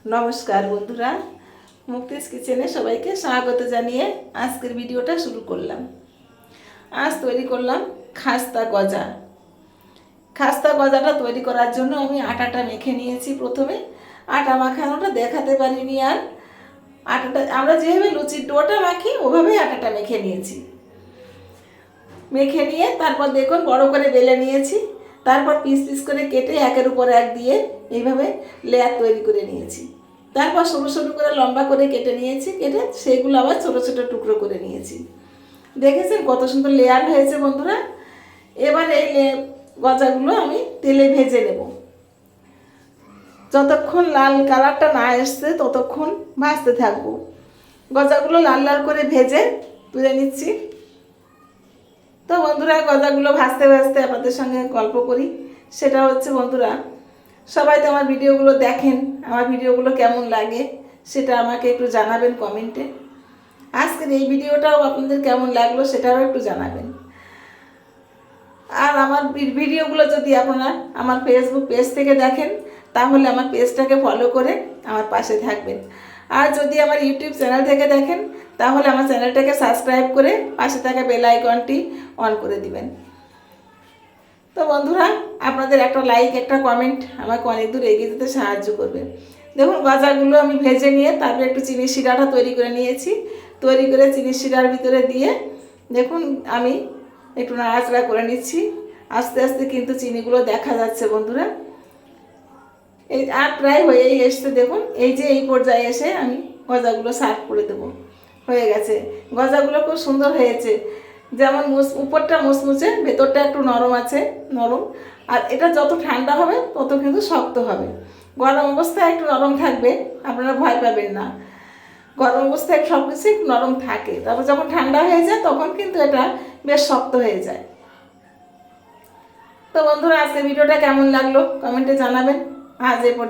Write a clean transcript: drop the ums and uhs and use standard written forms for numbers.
নমস্কার বন্ধুরা, মুক্তিস কিচেনে সবাইকে স্বাগত জানিয়ে আজকের ভিডিওটা শুরু করলাম। আজ তৈরি করলাম খাস্তা গজা। খাস্তা গজাটা তৈরি করার জন্য আমি আটাটা মেখে নিয়েছি। প্রথমে আটা মাখানোটা দেখাতে পারিনি, আর আটাটা আমরা যেভাবে লুচির ডোটা মাখি ওভাবেই আটাটা মেখে নিয়েছি। মেখে নিয়ে তারপর দেখুন বড় করে বেলে নিয়েছি। তারপর পিস পিস করে কেটে একের উপর এক দিয়ে এইভাবে লেয়ার তৈরি করে নিয়েছি। তারপর সরু সরু করে লম্বা করে কেটে নিয়েছি, কেটে সেগুলো আবার ছোটো ছোটো টুকরো করে নিয়েছি। দেখেছেন কত সুন্দর লেয়ার হয়েছে বন্ধুরা। এবার এই গজাগুলো আমি তেলে ভেজে নেব। যতক্ষণ লাল কালারটা না আসছে ততক্ষণ ভাজতে থাকবো। গজাগুলো লাল লাল করে ভেজে তুলে নিচ্ছি। তো বন্ধুরা, গজাগুলো ভাজতে ভাজতে আপনাদের সঙ্গে গল্প করি। সেটা হচ্ছে বন্ধুরা, সবাই তো আমার ভিডিওগুলো দেখেন, আমার ভিডিওগুলো কেমন লাগে সেটা আমাকে একটু জানাবেন কমেন্টে। আজকের এই ভিডিওটাও আপনাদের কেমন লাগলো সেটাও একটু জানাবেন। আর আমার ভিডিওগুলো যদি আপনারা আমার ফেসবুক পেজ থেকে দেখেন তাহলে আমার পেজটাকে ফলো করে আমার পাশে থাকবেন। আর যদি আমার ইউটিউব চ্যানেল থেকে দেখেন তাহলে আমার চ্যানেলটাকে সাবস্ক্রাইব করে পাশে থাকা বেল আইকনটি অন করে দিবেন। তো বন্ধুরা, আপনাদের একটা লাইক একটা কমেন্ট আমাকে অনেক দূর এগিয়ে যেতে সাহায্য করবে। দেখুন গজাগুলো আমি ভেজে নিয়ে তারপরে একটু চিনির শিরাটা তৈরি করে নিয়েছি। তৈরি করে চিনির শিরার ভিতরে দিয়ে দেখুন আমি একটু নাড়াচাড়া করে নিচ্ছি। আস্তে আস্তে কিন্তু চিনিগুলো দেখা যাচ্ছে বন্ধুরা। এই আর প্রায় হয়েই এসছে। দেখুন এই যে এই পর্যায়ে এসে আমি গজাগুলো সার্ভ করে দেবো। হয়ে গেছে। গজাগুলো খুব সুন্দর হয়েছে, যেমন উপরটা মুচমুচে ভেতরটা একটু নরম আছে, নরম। আর এটা যত ঠান্ডা হবে তত কিন্তু শক্ত হবে। গরম অবস্থায় একটু নরম থাকবে, আপনারা ভয় পাবেন না। গরম অবস্থায় সব কিছু একটু নরম থাকে, তারপর যখন ঠান্ডা হয়ে যায় তখন কিন্তু এটা বেশ শক্ত হয়ে যায়। তো বন্ধুরা, আজকে ভিডিওটা কেমন লাগলো কমেন্টে জানাবেন। আজ এ পর্যন্ত।